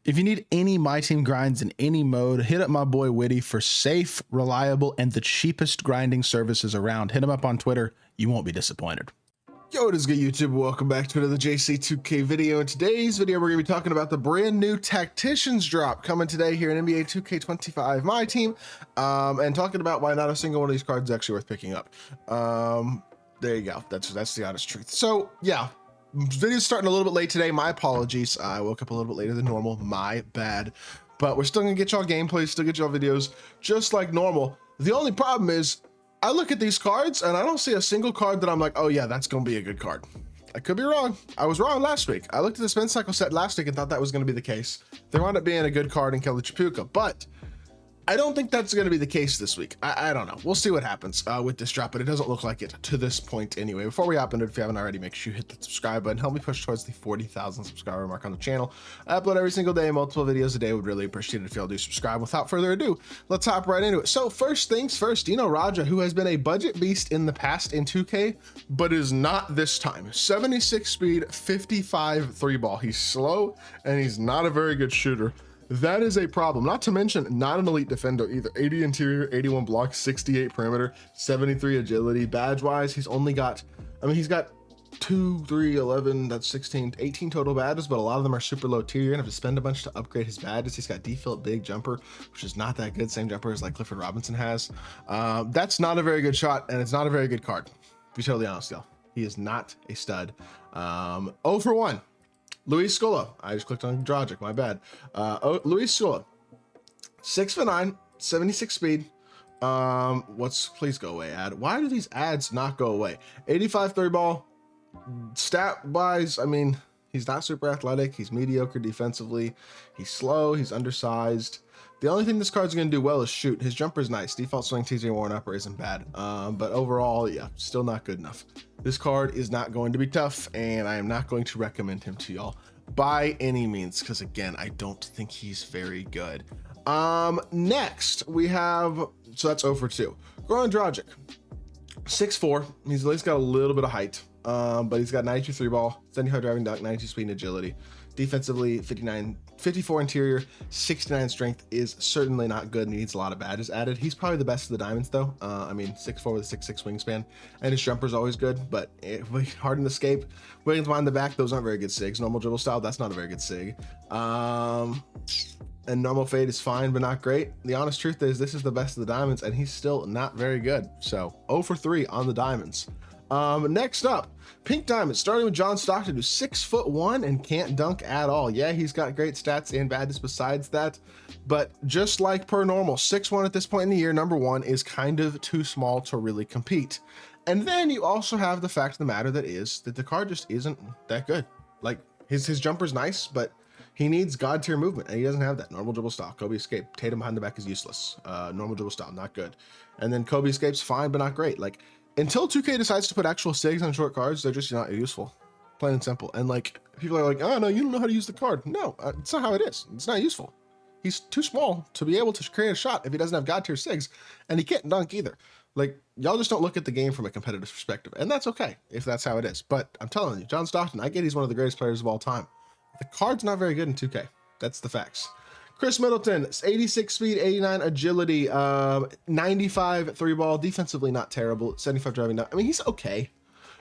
If you need any My Team grinds in any mode, hit up my boy Witty for safe, reliable, and the cheapest grinding services around. Hit him up on Twitter. You won't be disappointed. Yo, what is good, YouTube? Welcome back to another JC2K video. In today's video, we're going to be talking about the brand new Tacticians drop coming today here in NBA 2K25 MyTEAM, and talking about why not a single one of these cards is actually worth picking up. There you go. That's the honest truth. So yeah, video's starting a little bit late today. My apologies. I woke up a little bit later than normal. My bad. But we're still gonna get y'all gameplays, still get y'all videos just like normal. The only problem is I look at these cards and I don't see a single card that I'm like, oh yeah, that's gonna be a good card. I could be wrong. I was wrong last week. I looked at the spin cycle set last week and thought that was gonna be the case. There wound up being a good card in Kelly Chapuka, but I don't think that's going to be the case this week. I don't know. We'll see what happens with this drop, but it doesn't look like it to this point anyway. Before we hop into it, if you haven't already, make sure you hit the subscribe button. Help me push towards the 40,000 subscriber mark on the channel. I upload every single day, multiple videos a day. Would really appreciate it if y'all do subscribe. Without further ado, let's hop right into it. So first things first, Dino Radja, who has been a budget beast in the past in 2K, but is not this time. 76 speed, 55 three ball. He's slow and he's not a very good shooter. That is a problem, not to mention not an elite defender either. 80 interior, 81 block, 68 perimeter, 73 agility. Badge wise, he's only got, he's got 2, 3, 11, that's 16, 18 total badges, but a lot of them are super low tier. You're gonna have to spend a bunch to upgrade his badges. He's got default big jumper, which is not that good. Same jumper as like Clifford Robinson has. That's not a very good shot, and it's not a very good card, to be totally honest, y'all. He is not a stud. 0 for 1. Luis Scola. I just clicked on Dragic, my bad. Luis Scola, 6'9", 76 speed. Please go away, ad. Why do these ads not go away? 85 three ball. Stat wise, he's not super athletic. He's mediocre defensively. He's slow. He's undersized. The only thing this card's going to do well is shoot. His jumper's nice. Default swing TJ Warren upper isn't bad. But overall, yeah, still not good enough. This card is not going to be tough, and I am not going to recommend him to y'all by any means, because again, I don't think he's very good. Next we have, so that's 0 for 2. Goran Dragic, 6'4". He's at least got a little bit of height, but he's got 92 three ball, 75 driving dunk, 92 speed and agility. Defensively, 54 interior, 69 strength is certainly not good and needs a lot of badges added. He's probably the best of the diamonds though. 6'4" with a 6'6" wingspan, and his jumper's always good, but hardened escape, Wiggins behind the back, those aren't very good sigs. Normal dribble style, that's not a very good sig. And normal fade is fine, but not great. The honest truth is this is the best of the diamonds and he's still not very good. So 0 for 3 on the diamonds. Next up, pink diamond, starting with John Stockton, who's 6'1" and can't dunk at all. Yeah, he's got great stats and badness besides that, but just like per normal, 6'1" at this point in the year, number one, is kind of too small to really compete. And then you also have the fact of the matter that the card just isn't that good. Like his jumper's nice, but he needs god tier movement and he doesn't have that. Normal dribble style, Kobe escape, Tatum behind the back is useless. Normal dribble style, not good. And then Kobe escape's fine, but not great. Like, until 2K decides to put actual sigs on short cards, they're just not useful, plain and simple. And like, people are like, oh no, you don't know how to use the card. No, it's not how it is. It's not useful. He's too small to be able to create a shot if he doesn't have god tier sigs, and he can't dunk either. Like, y'all just don't look at the game from a competitive perspective, and that's okay if that's how it is. But I'm telling you, John Stockton, I get he's one of the greatest players of all time. The card's not very good in 2K. That's the facts. Chris Middleton, 86 speed, 89 agility, 95 three ball, defensively not terrible, 75 driving down. He's okay.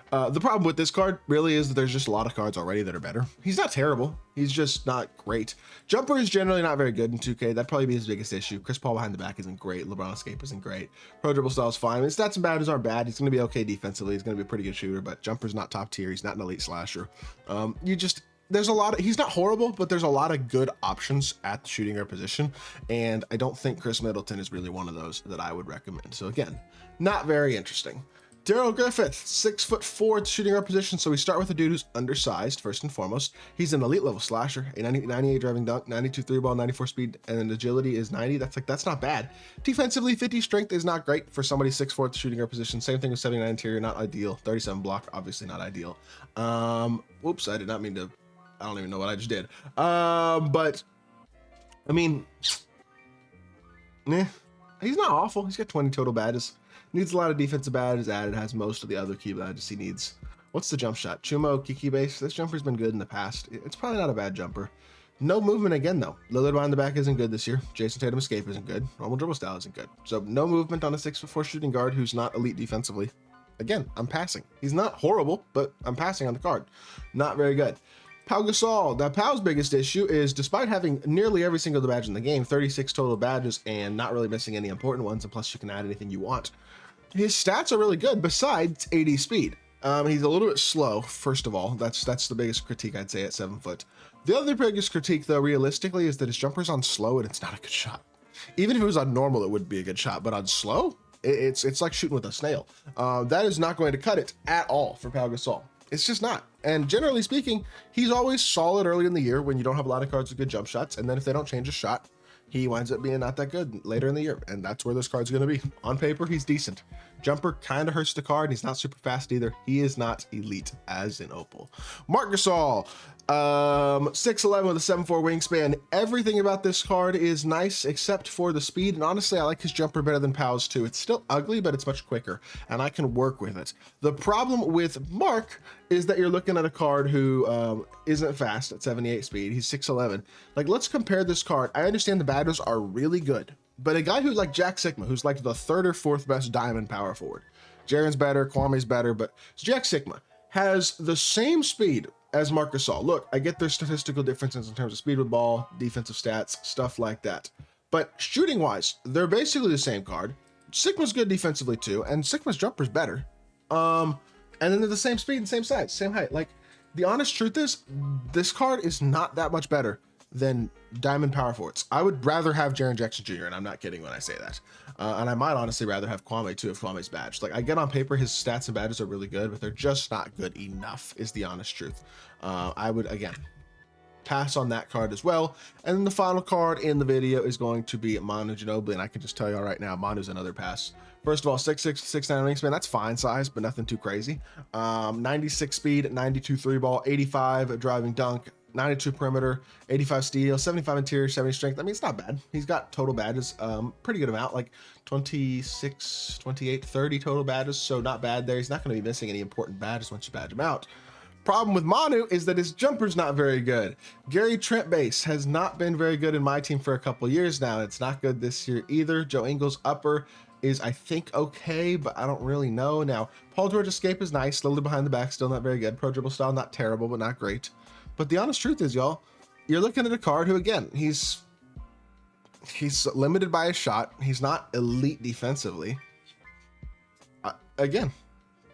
The problem with this card really is that there's just a lot of cards already that are better. He's not terrible. He's just not great. Jumper is generally not very good in 2K. That'd probably be his biggest issue. Chris Paul behind the back isn't great. LeBron escape isn't great. Pro dribble style is fine. His stats and badges aren't bad. He's going to be okay defensively. He's going to be a pretty good shooter, but jumper's not top tier. He's not an elite slasher. There's a lot of, he's not horrible, but there's a lot of good options at the shooting guard position. And I don't think Chris Middleton is really one of those that I would recommend. So again, not very interesting. Darrell Griffith, 6'4" shooting guard position. So we start with a dude who's undersized first and foremost. He's an elite level slasher, a 98 driving dunk, 92 three ball, 94 speed, and then agility is 90. That's not bad. Defensively, 50 strength is not great for somebody 6'4" at the shooting guard position. Same thing with 79 interior, not ideal. 37 block, obviously not ideal. Whoops, I did not mean to. I don't even know what I just did. But he's not awful. He's got 20 total badges. Needs a lot of defensive badges added. Has most of the other key badges he needs. What's the jump shot? Chumo, Kiki base. This jumper's been good in the past. It's probably not a bad jumper. No movement again, though. Lillard behind the back isn't good this year. Jason Tatum escape isn't good. Normal dribble style isn't good. So no movement on a 6'4" shooting guard who's not elite defensively. Again, I'm passing. He's not horrible, but I'm passing on the card. Not very good. Pau Gasol. Now, Pau's biggest issue is, despite having nearly every single badge in the game, 36 total badges, and not really missing any important ones, and plus you can add anything you want, his stats are really good besides AD speed. He's a little bit slow, first of all. That's the biggest critique I'd say at 7 foot. The other biggest critique, though, realistically, is that his jumper's on slow and it's not a good shot. Even if it was on normal, it would be a good shot, but on slow, it's like shooting with a snail. That is not going to cut it at all for Pau Gasol. It's just not. And generally speaking, he's always solid early in the year when you don't have a lot of cards with good jump shots, and then if they don't change his shot, he winds up being not that good later in the year, and that's where this card's going to be. On paper, he's decent. Jumper kind of hurts the card, and he's not super fast either. He is not elite as an Opal. Marc Gasol, 6'11" with a 7'4" wingspan. Everything about this card is nice except for the speed, and honestly, I like his jumper better than Pau's too. It's still ugly, but it's much quicker, and I can work with it. The problem with Marc is that you're looking at a card who isn't fast at 78 speed. He's 6'11". Like, let's compare this card. I understand the badges are really good, but a guy who's like Jack Sigma, who's like the 3rd or 4th best diamond power forward. Jaren's better, Kwame's better, but Jack Sigma has the same speed as Marc Gasol. Look, I get there's statistical differences in terms of speed with ball, defensive stats, stuff like that. But shooting wise, they're basically the same card. Sigma's good defensively too, and Sigma's jumper's better. And then they're the same speed and same size, same height. Like, the honest truth is, this card is not that much better than diamond power forwards. I would rather have Jaren Jackson Jr., and I'm not kidding when I say that. And I might honestly rather have Kwame too if Kwame's badged. Like, I get on paper his stats and badges are really good, but they're just not good enough is the honest truth. I would, again, pass on that card as well. And then the final card in the video is going to be Manu Ginobili, and I can just tell you all right now, Manu's another pass. First of all, 6'6", 6'9" wingspan, that's fine size, but nothing too crazy. 96 speed, 92 3 ball, 85 driving dunk, 92 perimeter, 85 steal, 75 interior, 70 strength. I mean, it's not bad. He's got total badges, pretty good amount, like 26, 28, 30 total badges, so not bad there. He's not going to be missing any important badges once you badge him out. Problem with Manu is that his jumper's not very good. Gary Trent base has not been very good in my team for a couple years now. It's not good this year either. Joe Ingles upper is, I think, okay, but I don't really know. Now, Paul George escape is nice. Lillard behind the back, still not very good. Pro dribble style, not terrible, but not great. But the honest truth is, y'all, you're looking at a card who, again, he's limited by his shot. He's not elite defensively. Again,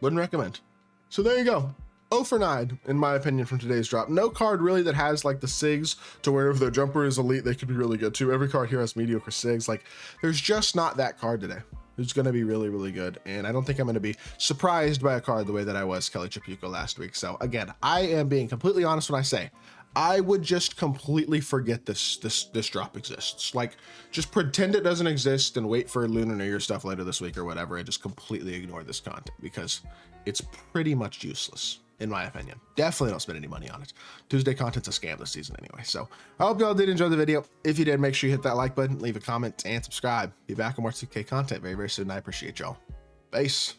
wouldn't recommend. So there you go. 0 for 9, in my opinion, from today's drop. No card really that has like the SIGs to where if their jumper is elite, they could be really good too. Every card here has mediocre SIGs. Like, there's just not that card today. It's going to be really, really good. And I don't think I'm going to be surprised by a card the way that I was Kelly Tripucka last week. So again, I am being completely honest when I say I would just completely forget this drop exists. Like, just pretend it doesn't exist and wait for Lunar New Year stuff later this week or whatever, and just completely ignore this content because it's pretty much useless, in my opinion. Definitely don't spend any money on it. Tuesday content's a scam this season anyway. So I hope y'all did enjoy the video. If you did, make sure you hit that like button, leave a comment, and subscribe. Be back on more 2K content very, very soon. I appreciate y'all. Peace.